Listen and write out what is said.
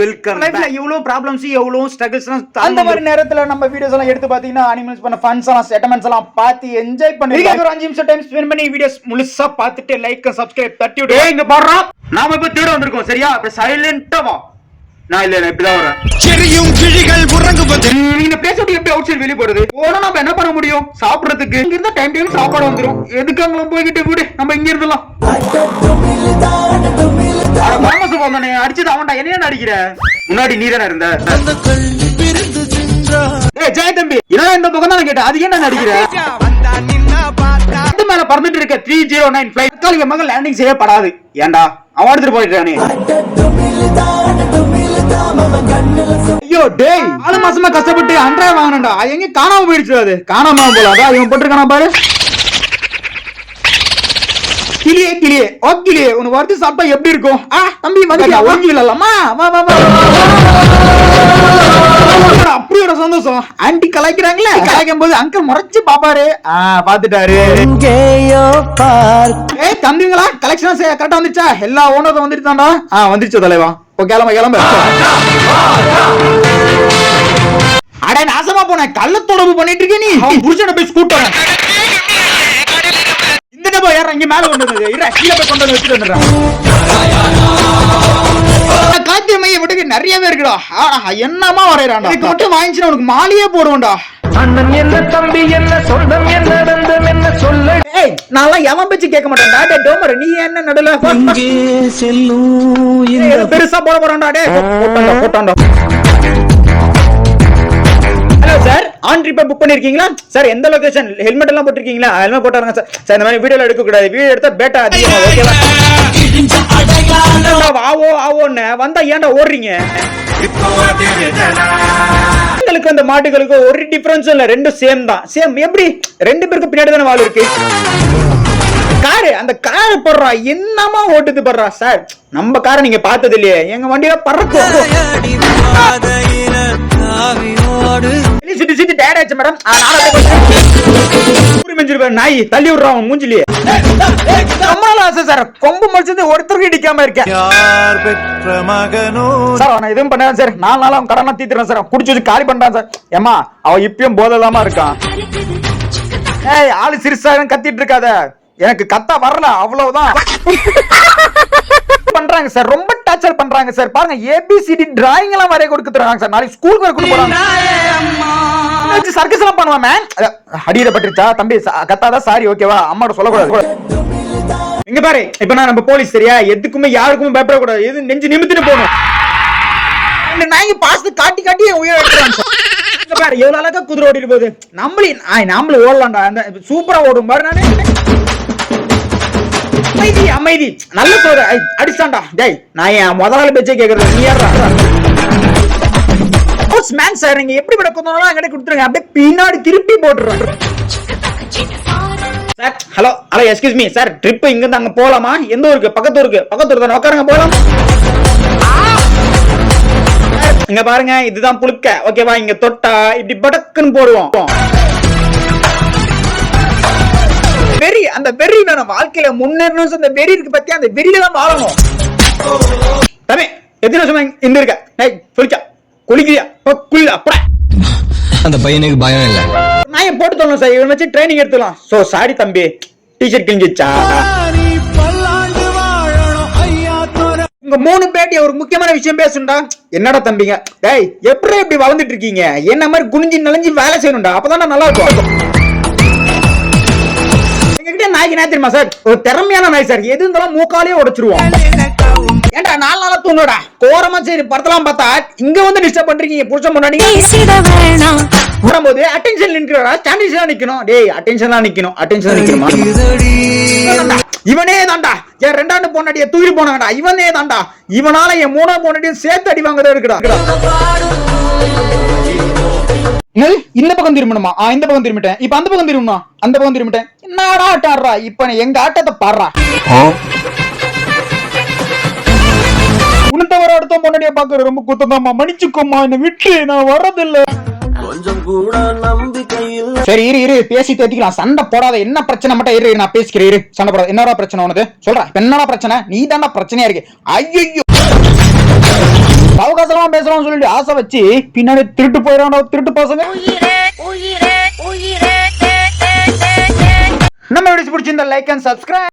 Welcome. லைஃப்ல எவ்வளவு problems எவ்வளவு ஸ்ட்ரகிள்ஸ் அந்த மாதிரி நேரத்துல நம்ம வீடியோஸ் எல்லாம் எடுத்து பாத்தீங்கன்னா அனிமல்ஸ் பண்ண ஃபன்ஸ் எல்லாம் செட்டமெண்ட்ஸ் எல்லாம் பார்த்து என்ஜாய் பண்ணுவீங்க. ஒரு 5 நிமிஷம் டைம் ஸ்பெண்ட் பண்ணி வீடியோஸ் முழுசா பார்த்துட்டு லைக் சப்ஸ்கிரைப் தட்டி விடு. இங்க பாறா நாம இப்ப தேட வந்திருக்கோம் சரியா? அப்ப சைலண்டா வா. நான் இல்ல இப்படிதான் வரேன். செரியும் கிழிகள் உறங்குவது. நீங்க பேசிட்டு எப்படி அவுட் சைடு வெளிய போறது? போனா நம்ம என்ன பண்ண முடியும்? சாப்பிடுறதுக்கு இங்க இருந்தா டைம் சாப்பாடு வந்துரும். எதுக்கு அங்க போயிட்டு விடு, நம்ம இங்க இருந்தலாம். மாமசு போனே அடிச்சது அவன்டா. என்ன அடிக்கிற? முன்னாடி நீ தானே இருந்த. ஏய் ஜெய தம்பி, நான் இந்த பக்கம் தான் கேட்டேன். அது என்ன அடிக்கிற? அது மேல பறந்துட்டு இருக்க 309 ஃளைட் தற்காலிக மகள் லேண்டிங் செய்யப்படாது. ஏன்டா அவன் எடுத்துட்டு போயிட்டானே. ஐயோ டேய், 4 மாசமா கஷ்டப்பட்டு அன்றாய வாங்கணும்டா. எங்க காணாம போயிடுச்சு. அது காணாம போலாதா? இவன் போட்டுருக்கானா பாரு. கிளியே ஓக்கிலியே உனக்கு வறுத்து சாப்பிட்டா எப்படி இருக்கும்? தம்பி வந்து ஒழுங்கிலம்மா வா வா வா. அப்படி ஒரு சந்தோஷம். ஆண்டி கலாய்க்கிறாங்களே, கலாய்க்கும் போது அங்கிள் முறைச்சு பாப்பாரு. பாத்துட்டாரு. ஏய் தம்பிங்களா, கலெக்ஷன் கரெக்டா வந்துச்சா? எல்லா ஓனரும் வந்துருச்சாண்டா? வந்துருச்சு தலைவா. கிளம்ப. அட நாசமா போன கள்ள தொடர்பு பண்ணிட்டு இருக்க நீ. புருஷனை போய் ஸ்கூட்டர் இந்த டப்பா யாரா இங்க மேல கொண்டு வந்து கீழே போய் கொண்டு வந்து வச்சுட்டு வந்துடுறான். காத்தியமைய விட்டுக்கு நிறையவே இருக்குடா. என்னமா வரையறான்டா. இதுக்கு மட்டும் வாங்கிச்சுன்னா உனக்கு மாலையே போடுவோம்டா. அண்ணன் என்ன தம்பி என்ன சொந்தம் என்ன நடந்தம் என்ன சொல்ல. ஏய் நான்லாம் எவன் பேச்சு கேட்க மாட்டேன்டா. டே டோமர் நீ என்ன நடுல இங்கே செல்லும் இந்த பெருசா போட போறான்டா. டே போட்டான்டா. Hello sir, on trip book பண்ணிருக்கீங்களா சார்? எந்த லொகேஷன்? ஹெல்மெட் எல்லாம் போட்டிருக்கீங்களா? Helmet போட்டாருங்க sir. சார் இந்த மாதிரி வீடியோல எடுக்க கூடாது. வீடியோ எடுத்தா பேட்டா அதிகமா. ஓகேவா? ஆவோன்னு வந்தா ஏன்டா ஓடுறீங்க? உங்களுக்கு அந்த மாட்டுகளுக்கு ஒரு டிஃபரன்ஸும் இல்ல, ரெண்டும் சேம் தான். சேம் எப்படி? ரெண்டு பேருக்கு பின்னாடி தானே வால் இருக்கு. காரு, அந்த காரை படுறா என்னமா ஓட்டுது படுறா சார். நம்ம காரை நீங்க பார்த்தது இல்லையே. எங்க வண்டியில பறக்கும். சுத்தி டயர் ஆச்சு மேடம். நாய் தள்ளி விடுறான் மூஞ்சிலேயே. சார் கொம்பு முடிச்சது ஒருத்தருக்கு இடிக்காம இருக்கேன் சார். நான் எதுவும் பண்ணேன் சார். 4 நாளா கடனா தீத்துறேன் சார். குடிச்சு வச்சு காலி பண்றான் சார். ஏமா அவ இப்பயும் போதலாம இருக்கான். ஏய் ஆளு சிறுசா கத்திட்டு இருக்காத. எனக்கு கத்தா வரல அவ்வளவுதான். பண்றாங்க சார், ரொம்ப டார்ச்சர் பண்றாங்க சார். பாருங்க ஏபிசிடி டிராயிங் எல்லாம் வரைய கொடுத்துறாங்க சார். நாளைக்கு ஸ்கூலுக்கு வர கொடுத்து போறாங்க. சர்க்கஸ் எல்லாம் பண்ணுவான் மேன். அடியில பட்டுருச்சா தம்பி? கத்தாதா சாரி ஓகேவா? அம்மாட்ட சொல்லக்கூடாது. இங்க பாரு, இப்ப நான் நம்ம போலீஸ் சரியா? எதுக்குமே யாருக்குமே பயப்படக்கூடாது. எது நெஞ்சு நிமித்திட்டு போகணும். இந்த நாய்க்கு பாசத்து காட்டி காட்டி உயிரை எடுத்துறாங்க சார். இங்க பாரு எவ்வளவு அழகா குதிரை ஓடிட்டு போகுது. நம்மளே ஓடலாம்டா. அந்த சூப்பரா ஓடும் பாரு. நானே அமைதி நல்ல சோறு அடிச்சான்டா. டேய் நான் என் முதலாளி பேச்சே கேக்குறது. நீ யாரா மேன் சார்? நீங்க எப்படி விட கொண்டாலும் என்கிட்ட கொடுத்துருங்க. அப்படியே பின்னாடி திருப்பி போட்டுறாங்க sir. Hello excuse me sir, trip இங்க இருந்து அங்க போலாமா? எந்த ஊருக்கு? பக்கத்தூர் தானே. உட்காருங்க போலாம். இங்க பாருங்க இதுதான் புழுக்க ஓகேவா? இங்க தொட்டா இப்படி படக்குன்னு போடுவோம். வெறி, அந்த வெறி வேணும் வாழ்க்கையில முன்னேறணும். அந்த வெறி இருக்கு பத்தியா? அந்த வெறியில தான் வாழணும். தம்பி எத்தனை வருஷமா இந்த இருக்க? டேய் சொல்லிச்சா குளிக்கிறியா? குளில அப்பட. அந்த பையனுக்கு பயம் இல்ல. நான் ஏன் போட்டு சொல்லணும் சார். இவன் வச்சு ட்ரைனிங் எடுத்துலாம். சோ சாரி தம்பி, டீச்சர் கிழிஞ்சிச்சா? உங்க 3 பேட்டி ஒரு முக்கியமான விஷயம் பேசுண்டா. என்னடா தம்பிங்க? டேய் எப்படி இப்படி வளர்ந்துட்டு இருக்கீங்க? என்ன மாதிரி குனிஞ்சு நலஞ்சு வேலை செய்யணும்டா. அப்பதான் நல்லா இருக்கும். நாய்க்கு என்ன தெரியுமா சார்? ஒரு திறமையான நாய் சார். எது இருந்தாலும் மூக்காலே உடைச்சிருவோம். ஏன்டா 4 நாளா தூங்குடா கோரமா. சரி படத்தலாம் பார்த்தா இங்க வந்து டிஸ்டர்ப் பண்றீங்க. புருஷன் முன்னாடி வரும்போது அட்டென்ஷன் நிக்கிறா. ஸ்டாண்டிஷனா நிக்கணும். டேய் அட்டென்ஷனா நிக்கணும். இவனே தான்டா என் 2ஆண்டு பொண்டாட்டிய தூக்கி போனாங்கடா. இவனே தான்டா. இவனால என் 3ஆம் பொண்டாட்டியும் சேர்த்து அடி வாங்கதான் இருக்குடா. இந்த பக்கம் திரும்பணுமா? இந்த பக்கம் திரும்பிட்டேன். இப்ப அந்த பக்கம் திரும்பணுமா? அந்த பக்கம் திரும்பிட்டேன். என்னடா ஆட்டாடுறா? இப்ப எங்க ஆட்டத்தை பாடுறா. உனத்த வர அடுத்த பொண்டாட்டிய பாக்குற ரொம்ப குத்தமா. மன்னிச்சுக்கோமா, என்ன விட்டு நான் வர்றதில்ல. கொஞ்சம் கூட நம்பிக்கை இல்ல. சரி இரு பேசி தேத்திக்கலாம். சண்டை போடாத. என்ன பிரச்சனை மட்டும் இரு நான் பேசிக்கிறேன். சண்டை போடாத. என்னடா பிரச்சனை உனக்கு? சொல்ற. என்னடா பிரச்சனை? நீ தான்டா பிரச்சனையா இருக்கு. ஐயோ பேசலாம் சொல்லிட்டு ஆசை வச்சு பின்னாடி திருட்டு போயிடறாங்க திருட்டு பசங்க. நம்ம வீடியோஸ் பிடிச்சிருந்தா லைக் அண்ட் சப்ஸ்கிரைப்.